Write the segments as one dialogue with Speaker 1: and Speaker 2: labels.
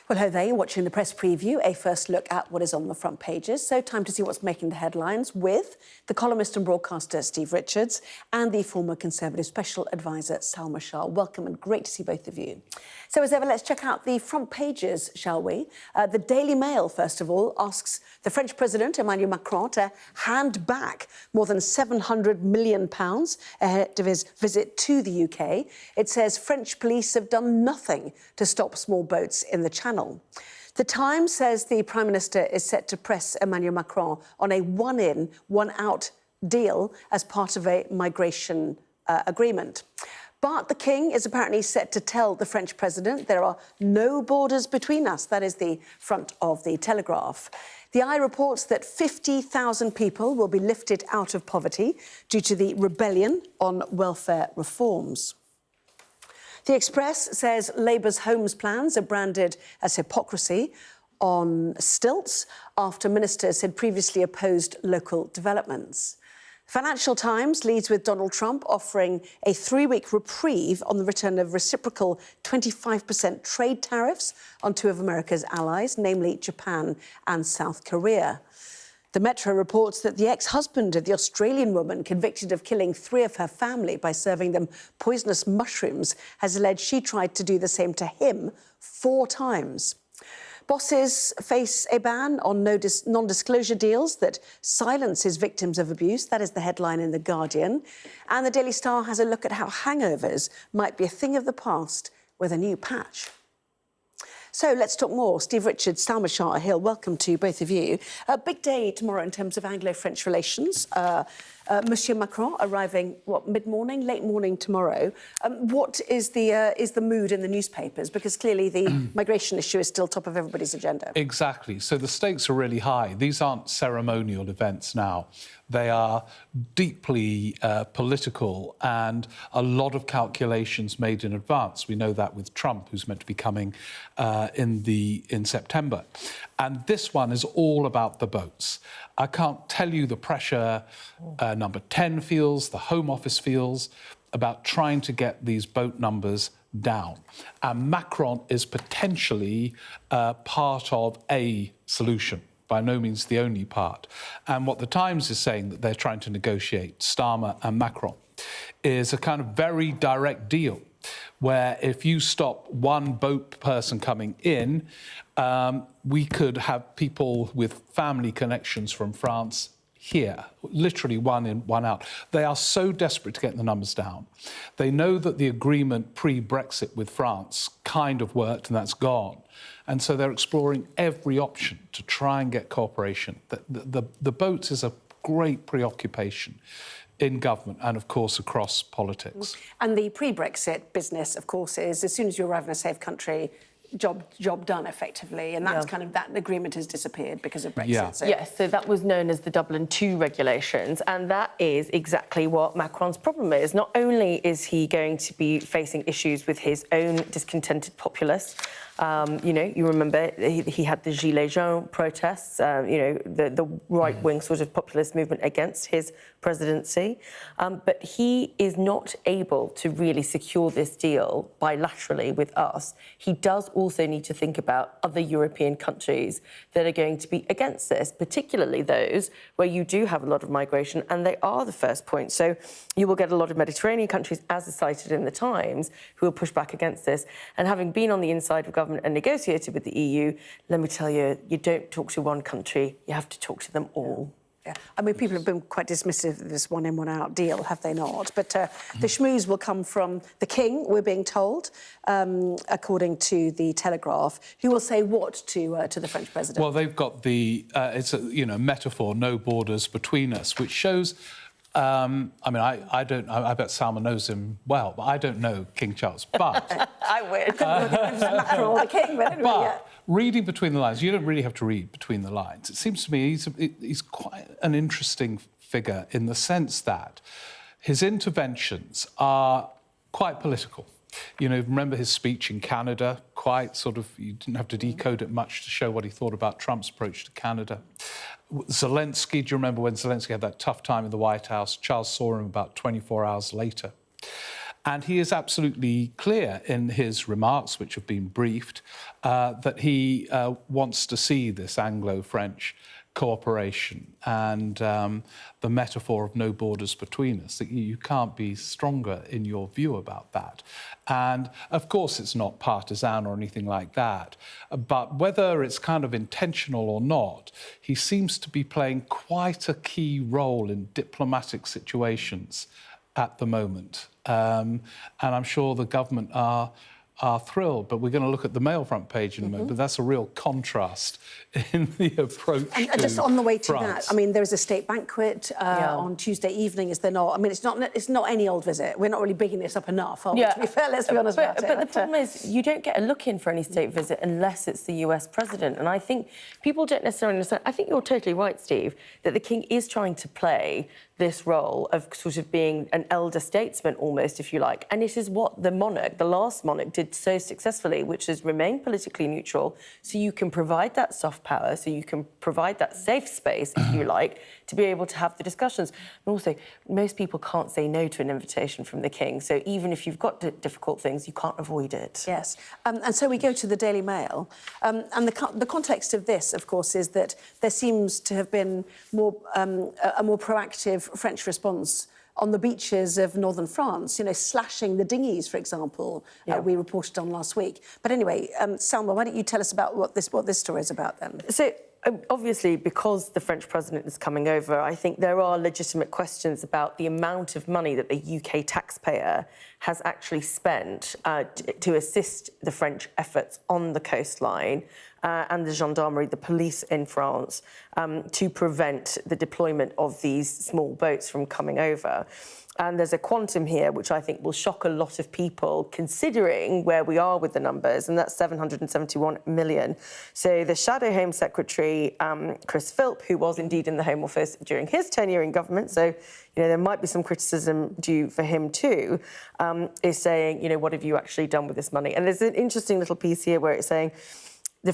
Speaker 1: Well, hello there, you're watching the press preview, a first look at what is on the front pages. So time to see what's making the headlines with the columnist and broadcaster Steve Richards and the former Conservative Special Advisor Salma Shah. Welcome and great to see both of you. So as ever, let's check out the front pages, shall we? The Daily Mail, first of all, asks the French President Emmanuel Macron to hand back more than £700 million ahead of his visit to the UK. It says French police have done nothing to stop small boats in the Channel. The Times says the Prime Minister is set to press Emmanuel Macron on a one-in, one-out deal as part of a migration agreement. But the King is apparently set to tell the French President there are no borders between us. That is the front of the Telegraph. The Eye reports that 50,000 people will be lifted out of poverty due to the rebellion on welfare reforms. The Express says Labour's homes plans are branded as hypocrisy on stilts after ministers had previously opposed local developments. Financial Times leads with Donald Trump offering a 3-week reprieve on the return of reciprocal 25% trade tariffs on two of America's allies, namely Japan and South Korea. The Metro reports that the ex-husband of the Australian woman convicted of killing 3 of her family by serving them poisonous mushrooms has alleged she tried to do the same to him 4 times. Bosses face a ban on non-disclosure deals that silences victims of abuse. That is the headline in The Guardian. And the Daily Star has a look at how hangovers might be a thing of the past with a new patch. So let's talk more. Steve Richards, Salma Shah are here. Welcome to both of you. A big day tomorrow in terms of Anglo-French relations. Monsieur Macron arriving, mid-morning, late morning tomorrow. What is the mood in the newspapers? Because clearly the migration issue is still top of everybody's agenda.
Speaker 2: Exactly. So the stakes are really high. These aren't ceremonial events now. They are deeply political and a lot of calculations made in advance. We know that with Trump, who's meant to be coming in September. And this one is all about the boats. I can't tell you the pressure Number 10 feels, the Home Office feels, about trying to get these boat numbers down. And Macron is potentially part of a solution, by no means the only part. And what the Times is saying that they're trying to negotiate, Starmer and Macron, is a kind of very direct deal where if you stop one boat person coming in, we could have people with family connections from France here, literally one in, one out. They are so desperate to get the numbers down. They know that the agreement pre-Brexit with France kind of worked and that's gone. And so they're exploring every option to try and get cooperation. The boats is a great preoccupation in government and, of course, across politics.
Speaker 1: And the pre-Brexit business, of course, is as soon as you arrive in a safe country, job done, effectively. And that's kind of, that agreement has disappeared because of Brexit.
Speaker 3: Yeah.
Speaker 1: So.
Speaker 3: Yes, so that was known as the Dublin II regulations. And that is exactly what Macron's problem is. Not only is he going to be facing issues with his own discontented populace, you know, you remember he had the Gilets jaunes protests, you know, the right-wing sort of populist movement against his presidency. But he is not able to really secure this deal bilaterally with us. He does also need to think about other European countries that are going to be against this, particularly those where you do have a lot of migration, and they are the first point. So you will get a lot of Mediterranean countries, as is cited in the Times, who will push back against this. And having been on the inside of government and negotiated with the EU, let me tell you, you don't talk to one country, you have to talk to them all.
Speaker 1: Yeah. I mean, people have been quite dismissive of this one-in, one-out deal, have they not? But the schmooze will come from the King, we're being told, according to the Telegraph, who will say what to the French president.
Speaker 2: Well, they've got the, it's a, you know, metaphor, no borders between us, which shows... I mean, I bet Salma knows him well, but I don't know King Charles. But
Speaker 1: I would. Macron, the King, but anyway, yeah.
Speaker 2: Reading between the lines, you don't really have to read between the lines. It seems to me he's quite an interesting figure in the sense that his interventions are quite political. You know, remember his speech in Canada, quite sort of, you didn't have to decode it much to show what he thought about Trump's approach to Canada. Zelensky, do you remember when Zelensky had that tough time in the White House? Charles saw him about 24 hours later. And he is absolutely clear in his remarks, which have been briefed, that he wants to see this Anglo-French cooperation and the metaphor of no borders between us, that you can't be stronger in your view about that. And of course it's not partisan or anything like that, but whether it's kind of intentional or not, he seems to be playing quite a key role in diplomatic situations at the moment. And I'm sure the government are thrilled, but we're going to look at the Mail front page in a moment, but that's a real contrast in the approach
Speaker 1: and
Speaker 2: to
Speaker 1: just on the way to
Speaker 2: France.
Speaker 1: that, I mean, there is a state banquet on Tuesday evening, is there not? I mean, it's not any old visit. We're not really bigging this up enough, are we? To be fair, let's be honest about it.
Speaker 3: But the problem is, you don't get a look in for any state visit unless it's the US president. And I think people don't necessarily understand. I think you're totally right, Steve, that the king is trying to play this role of sort of being an elder statesman almost, if you like. And it is what the last monarch, did so successfully, which is remain politically neutral, so you can provide that soft power, so you can provide that safe space, if you like, to be able to have the discussions. And also, most people can't say no to an invitation from the king, so even if you've got difficult things, you can't avoid it.
Speaker 1: Yes, and so we go to the Daily Mail, and the context of this, of course, is that there seems to have been a more proactive French response on the beaches of northern France, you know, slashing the dinghies, for example, we reported on last week. But anyway, Salma, why don't you tell us about what this story is about then?
Speaker 3: So, obviously, because the French president is coming over, I think there are legitimate questions about the amount of money that the UK taxpayer has actually spent to assist the French efforts on the coastline and the gendarmerie, the police in France, to prevent the deployment of these small boats from coming over. And there's a quantum here which I think will shock a lot of people, considering where we are with the numbers, and that's 771 million. So the Shadow Home Secretary, Chris Philp, who was indeed in the Home Office during his tenure in government, so there might be some criticism due for him too, is saying, what have you actually done with this money? And there's an interesting little piece here where it's saying, the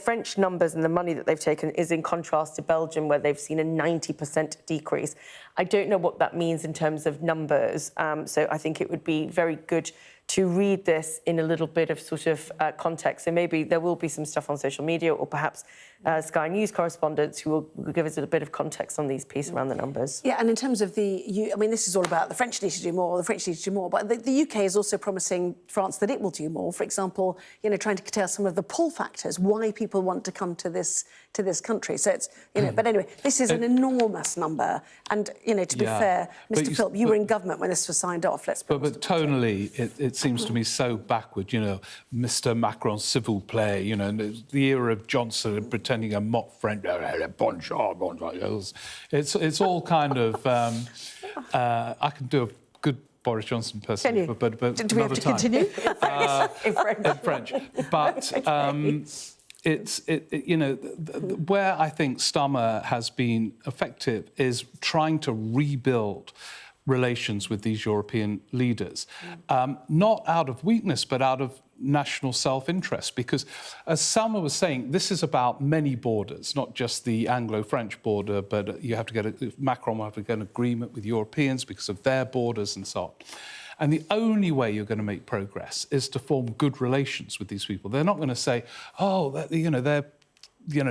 Speaker 3: French numbers and the money that they've taken is in contrast to Belgium, where they've seen a 90% decrease. I don't know what that means in terms of numbers, so I think it would be very good to read this in a little bit of sort of context. So maybe there will be some stuff on social media, or perhaps Sky News correspondents who will give us a bit of context on these pieces around the numbers. Yeah,
Speaker 1: and in terms of I mean, this is all about the French need to do more, but the UK is also promising France that it will do more. For example, trying to curtail some of the pull factors, why people want to come to this country. So it's, but anyway, this is an enormous number. And, to be fair, Mr. Philp, you were in government when this was signed off.
Speaker 2: But tonally, it seems to me so backward, Mr. Macron, s'il vous plaît, the era of Johnson pretending a mock French, bonjour, bonjour. It's all kind of, I can do a good Boris Johnson person, but
Speaker 1: do we have to continue?
Speaker 3: In French.
Speaker 2: In French. But where I think Starmer has been effective is trying to rebuild relations with these European leaders, not out of weakness, but out of national self-interest. Because, as Salma was saying, this is about many borders, not just the Anglo-French border, but you have to get Macron will have to get an agreement with Europeans because of their borders and so on. And the only way you're going to make progress is to form good relations with these people. They're not going to say, they're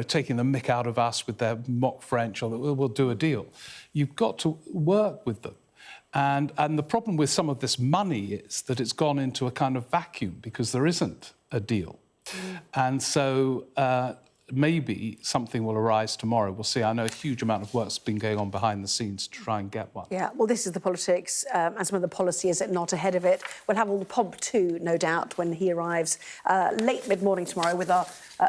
Speaker 2: taking the mick out of us with their mock French, or we'll do a deal. You've got to work with them. And the problem with some of this money is that it's gone into a kind of vacuum because there isn't a deal. And so maybe something will arise tomorrow. We'll see. I know a huge amount of work's been going on behind the scenes to try and get one.
Speaker 1: Yeah, well, this is the politics and some of the policy is not ahead of it. We'll have all the pomp too, no doubt, when he arrives late mid-morning tomorrow with our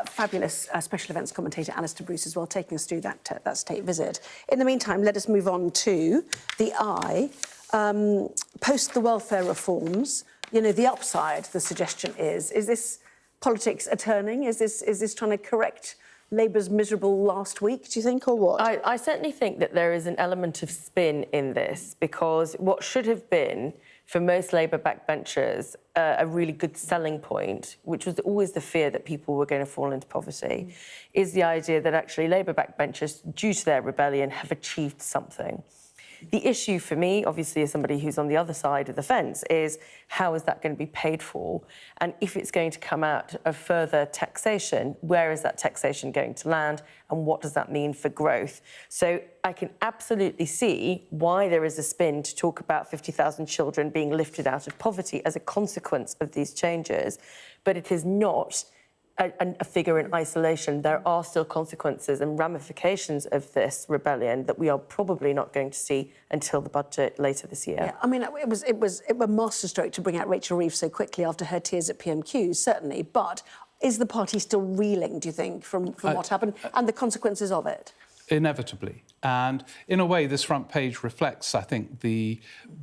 Speaker 1: fabulous special events commentator Alistair Bruce as well, taking us through that state visit. In the meantime, let us move on to the Eye. Post the welfare reforms, the upside, the suggestion is this politics a turning? Is this trying to correct Labour's miserable last week, do you think, or what?
Speaker 3: I certainly think that there is an element of spin in this, because what should have been, for most Labour backbenchers, a really good selling point, which was always the fear that people were going to fall into poverty, is the idea that actually Labour backbenchers, due to their rebellion, have achieved something. The issue for me, obviously, as somebody who's on the other side of the fence, is how is that going to be paid for? And if it's going to come out of further taxation, where is that taxation going to land? And what does that mean for growth? So I can absolutely see why there is a spin to talk about 50,000 children being lifted out of poverty as a consequence of these changes. But it is not a figure in isolation. There are still consequences and ramifications of this rebellion that we are probably not going to see until the budget later this year.
Speaker 1: Yeah, I mean, it was a masterstroke to bring out Rachel Reeves so quickly after her tears at PMQ, certainly. But is the party still reeling, do you think, from what happened and the consequences of it?
Speaker 2: Inevitably. And in a way, this front page reflects, I think, the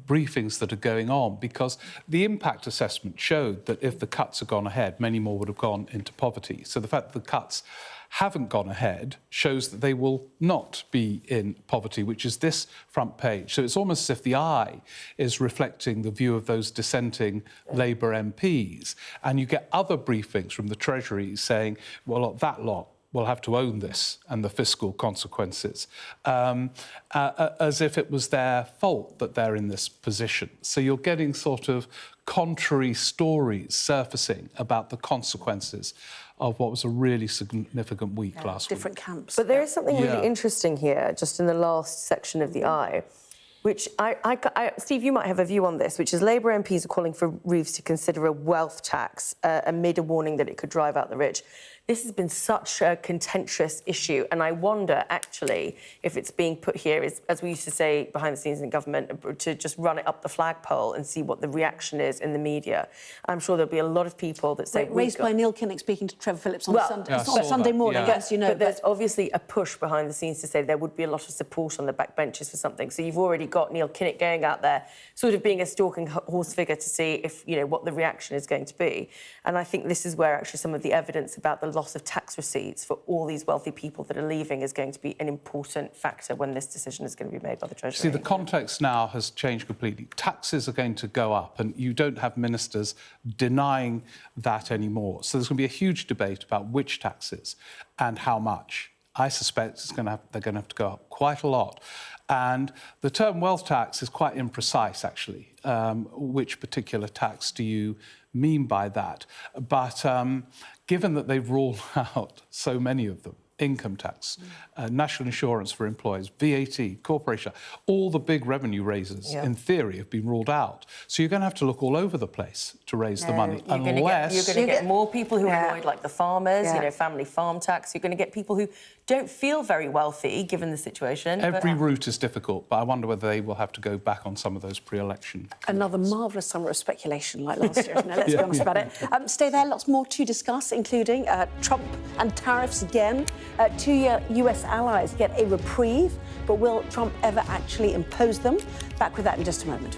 Speaker 2: briefings that are going on, because the impact assessment showed that if the cuts had gone ahead, many more would have gone into poverty. So the fact that the cuts haven't gone ahead shows that they will not be in poverty, which is this front page. So it's almost as if the eye is reflecting the view of those dissenting Labour MPs. And you get other briefings from the Treasury saying, well, that lot will have to own this and the fiscal consequences, as if it was their fault that they're in this position. So you're getting sort of contrary stories surfacing about the consequences of what was a really significant week last week.
Speaker 1: Different camps.
Speaker 3: But there is something really interesting here, just in the last section of the eye, which Steve, you might have a view on this, which is Labour MPs are calling for Reeves to consider a wealth tax amid a warning that it could drive out the rich. This has been such a contentious issue, and I wonder, actually, if it's being put here, as we used to say behind the scenes in government, to just run it up the flagpole and see what the reaction is in the media. I'm sure there'll be a lot of people that say...
Speaker 1: Raised by Neil Kinnock speaking to Trevor Phillips on Sunday morning, as you know.
Speaker 3: But there's obviously a push behind the scenes to say there would be a lot of support on the backbenches for something. So you've already got Neil Kinnock going out there, sort of being a stalking horse figure to see if, you know, what the reaction is going to be. And I think this is where actually some of the evidence about the loss of tax receipts for all these wealthy people that are leaving is going to be an important factor when this decision is going to be made by the Treasury.
Speaker 2: See, the context now has changed completely. Taxes are going to go up, and you don't have ministers denying that anymore. So there's going to be a huge debate about which taxes and how much. I suspect they're going to have to go up quite a lot. And the term wealth tax is quite imprecise, actually. Which particular tax do you mean by that? But given that they've ruled out so many of them, income tax, national insurance for employees, VAT, corporation, all the big revenue raisers, in theory, have been ruled out. So you're going to have to look all over the place to raise the money, unless...
Speaker 3: You're going to get more people who are annoyed, like the farmers, you know, family farm tax. You're going to get people who don't feel very wealthy, given the situation.
Speaker 2: Every route is difficult, but I wonder whether they will have to go back on some of those pre-election...
Speaker 1: Another marvellous summer of speculation like last year, isn't it? Let's be honest about it. Stay there, lots more to discuss, including Trump and tariffs again. Two US allies get a reprieve, but will Trump ever actually impose them? Back with that in just a moment.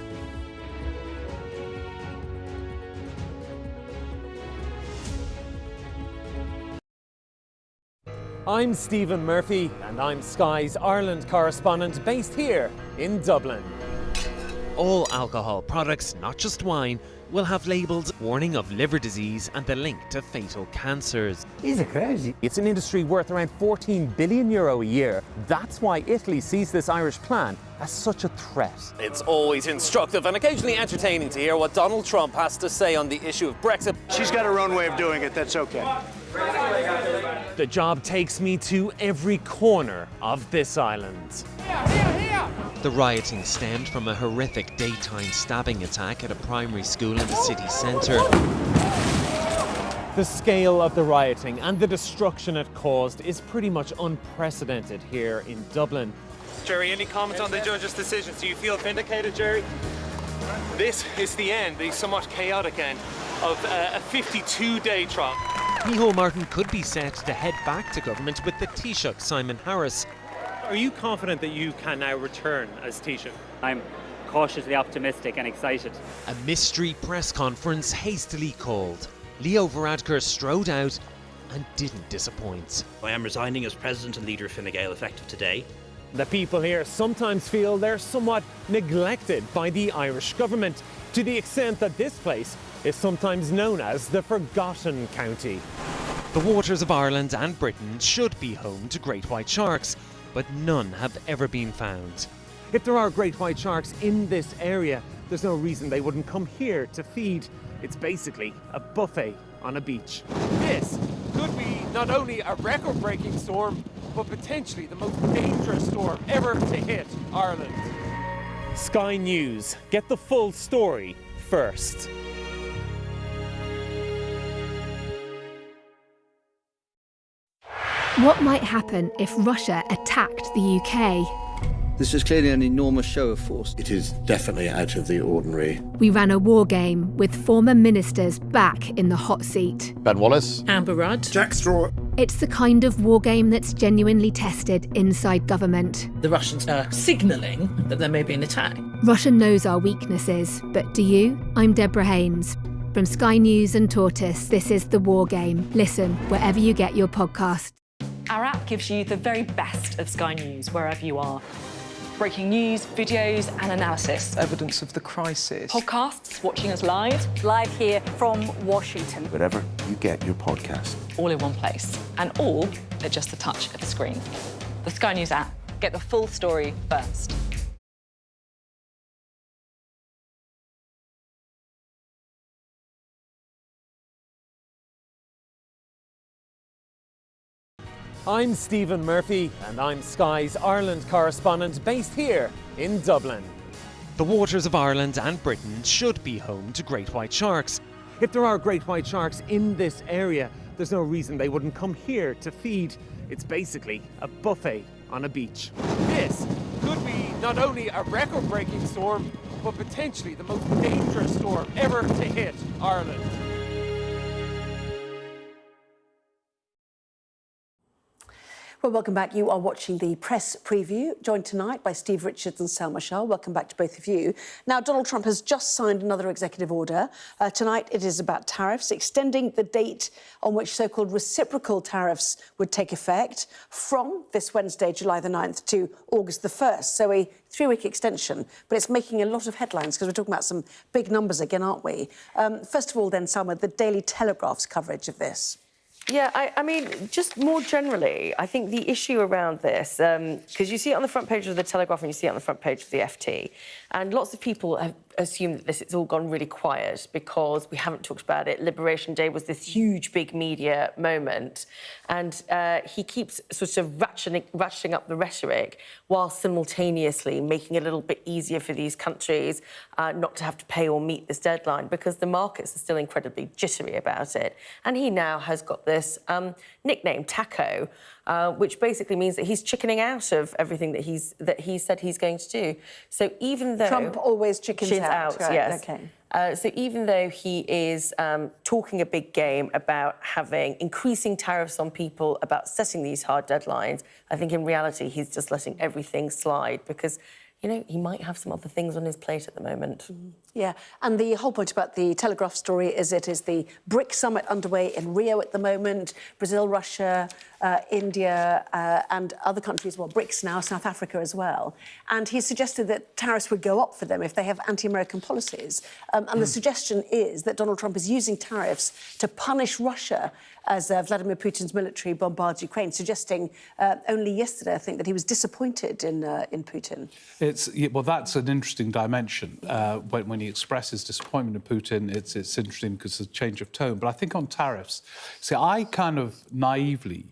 Speaker 4: I'm Stephen Murphy, and I'm Sky's Ireland correspondent based here in Dublin.
Speaker 5: All alcohol products, not just wine, will have labels warning of liver disease and the link to fatal cancers.
Speaker 6: Is it crazy?
Speaker 4: It's an industry worth around €14 billion a year. That's why Italy sees this Irish plan as such a threat.
Speaker 7: It's always instructive and occasionally entertaining to hear what Donald Trump has to say on the issue of Brexit.
Speaker 6: She's got her own way of doing it, that's okay.
Speaker 4: The job takes me to every corner of this island.
Speaker 5: The rioting stemmed from a horrific daytime stabbing attack at a primary school in the city centre.
Speaker 4: The scale of the rioting and the destruction it caused is pretty much unprecedented here in Dublin.
Speaker 7: Jerry, any comment on the judge's decisions? Do you feel vindicated, Jerry? This is the end, the somewhat chaotic end, of a 52-day trial.
Speaker 5: Micheál Martin could be set to head back to government with the Taoiseach Simon Harris.
Speaker 8: Are you confident that you can now return as Taoiseach?
Speaker 9: I'm cautiously optimistic and excited.
Speaker 5: A mystery press conference hastily called. Leo Varadkar strode out and didn't disappoint.
Speaker 10: I am resigning as President and Leader of Fine Gael effective today.
Speaker 4: The people here sometimes feel they're somewhat neglected by the Irish government, to the extent that this place is sometimes known as the Forgotten County.
Speaker 5: The waters of Ireland and Britain should be home to great white sharks, but none have ever been found.
Speaker 4: If there are great white sharks in this area, there's no reason they wouldn't come here to feed. It's basically a buffet on a beach.
Speaker 7: This could be not only a record-breaking storm, but potentially the most dangerous storm ever to hit Ireland.
Speaker 4: Sky News, get the full story first.
Speaker 11: What might happen if Russia attacked the UK?
Speaker 6: This is clearly an enormous show of force. It is definitely out of the ordinary.
Speaker 11: We ran a war game with former ministers back in the hot seat.
Speaker 12: Ben Wallace.
Speaker 13: Amber Rudd.
Speaker 6: Jack Straw.
Speaker 11: It's the kind of war game that's genuinely tested inside government.
Speaker 13: The Russians are signalling that there may be an attack.
Speaker 11: Russia knows our weaknesses, but do you? I'm Deborah Haynes. From Sky News and Tortoise, this is The War Game. Listen wherever you get your podcasts.
Speaker 14: Our app gives you the very best of Sky News wherever you are. Breaking news, videos and analysis.
Speaker 15: Evidence of the crisis.
Speaker 14: Podcasts, watching us live.
Speaker 1: Live here from Washington.
Speaker 12: Wherever you get your podcast.
Speaker 14: All in one place. And all at just the touch of a screen. The Sky News app. Get the full story first.
Speaker 4: I'm Stephen Murphy, and I'm Sky's Ireland correspondent based here in Dublin.
Speaker 5: The waters of Ireland and Britain should be home to great white sharks.
Speaker 4: If there are great white sharks in this area, there's no reason they wouldn't come here to feed. It's basically a buffet on a beach.
Speaker 7: This could be not only a record-breaking storm, but potentially the most dangerous storm ever to hit Ireland.
Speaker 1: Well, welcome back. You are watching the press preview, joined tonight by Steve Richards and Salma Shah. Welcome back to both of you. Now, Donald Trump has just signed another executive order. Tonight, it is about tariffs, extending the date on which so-called reciprocal tariffs would take effect from this Wednesday, July the 9th, to August the 1st. So a 3-week extension, but it's making a lot of headlines because we're talking about some big numbers again, aren't we? First of all, then, Salma, the Daily Telegraph's coverage of this.
Speaker 3: Yeah, I mean, just more generally, I think the issue around this, because you see it on the front page of the Telegraph and you see it on the front page of the FT, and lots of people have assumed that it's all gone really quiet because we haven't talked about it. Liberation Day was this huge, big media moment, and he keeps sort of ratcheting up the rhetoric while simultaneously making it a little bit easier for these countries not to have to pay or meet this deadline because the markets are still incredibly jittery about it. And he now has got this nickname, Taco, which basically means that he's chickening out of everything that he said he's going to do. So even though
Speaker 1: Trump always chickens out, right,
Speaker 3: yes.
Speaker 1: Okay.
Speaker 3: So even though he is talking a big game about having increasing tariffs on people, about setting these hard deadlines, I think in reality he's just letting everything slide because, you know, he might have some other things on his plate at the moment.
Speaker 1: Yeah, and the whole point about the Telegraph story is it is the BRIC summit underway in Rio at the moment. Brazil, Russia, India and other countries, well, BRICS now, South Africa as well. And he suggested that tariffs would go up for them if they have anti-American policies. And the suggestion is that Donald Trump is using tariffs to punish Russia as Vladimir Putin's military bombards Ukraine, suggesting only yesterday, I think, that he was disappointed in Putin.
Speaker 2: Well, that's an interesting dimension. When he expresses disappointment in Putin, it's interesting because it's a change of tone. But I think on tariffs, see, I kind of naively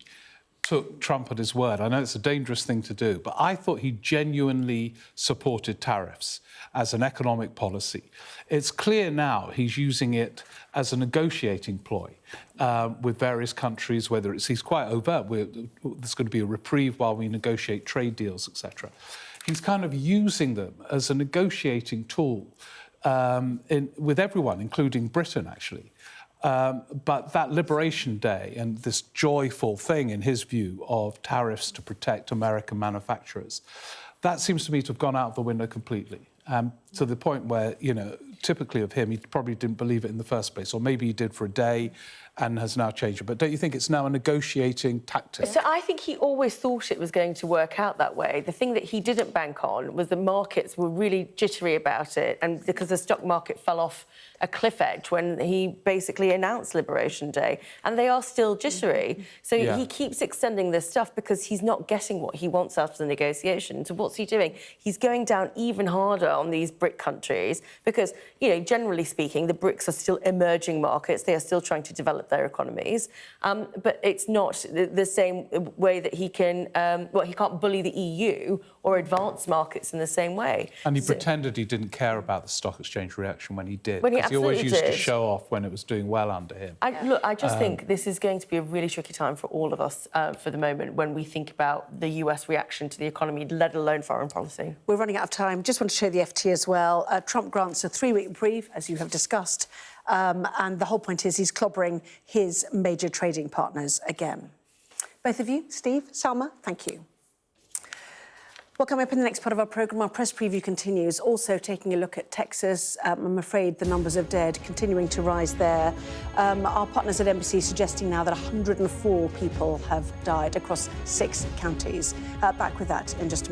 Speaker 2: took Trump at his word. I know it's a dangerous thing to do, but I thought he genuinely supported tariffs as an economic policy. It's clear now he's using it as a negotiating ploy with various countries, whether he's quite overt, there's going to be a reprieve while we negotiate trade deals, etc. He's kind of using them as a negotiating tool with everyone, including Britain, actually. But that Liberation Day and this joyful thing, in his view, of tariffs to protect American manufacturers, that seems to me to have gone out the window completely, to the point where, you know, typically of him, he probably didn't believe it in the first place, or maybe he did for a day and has now changed it. But don't you think it's now a negotiating tactic?
Speaker 3: So I think he always thought it was going to work out that way. The thing that he didn't bank on was the markets were really jittery about it, and because the stock market fell off a cliff edge when he basically announced Liberation Day, and they are still jittery. So he keeps extending this stuff because he's not getting what he wants out of the negotiation. So what's he doing? He's going down even harder on these BRIC countries because, you know, generally speaking, the BRICS are still emerging markets. They are still trying to develop their economies, but it's not the same way that he can, he can't bully the EU or advanced markets in the same way.
Speaker 2: And he pretended he didn't care about the stock exchange reaction when he did.
Speaker 3: When he
Speaker 2: He always used to
Speaker 3: did.
Speaker 2: show off when it was doing well under him.
Speaker 3: I just think this is going to be a really tricky time for all of us for the moment when we think about the US reaction to the economy, let alone foreign policy.
Speaker 1: We're running out of time. Just want to show the FT as well. Trump grants a 3-week reprieve, as you have discussed, and the whole point is he's clobbering his major trading partners again. Both of you, Steve, Salma, thank you. Well, coming up in the next part of our programme, our press preview continues, also taking a look at Texas. I'm afraid the numbers of dead continuing to rise there. Our partners at NBC suggesting now that 104 people have died across 6 counties. Back with that in just a moment.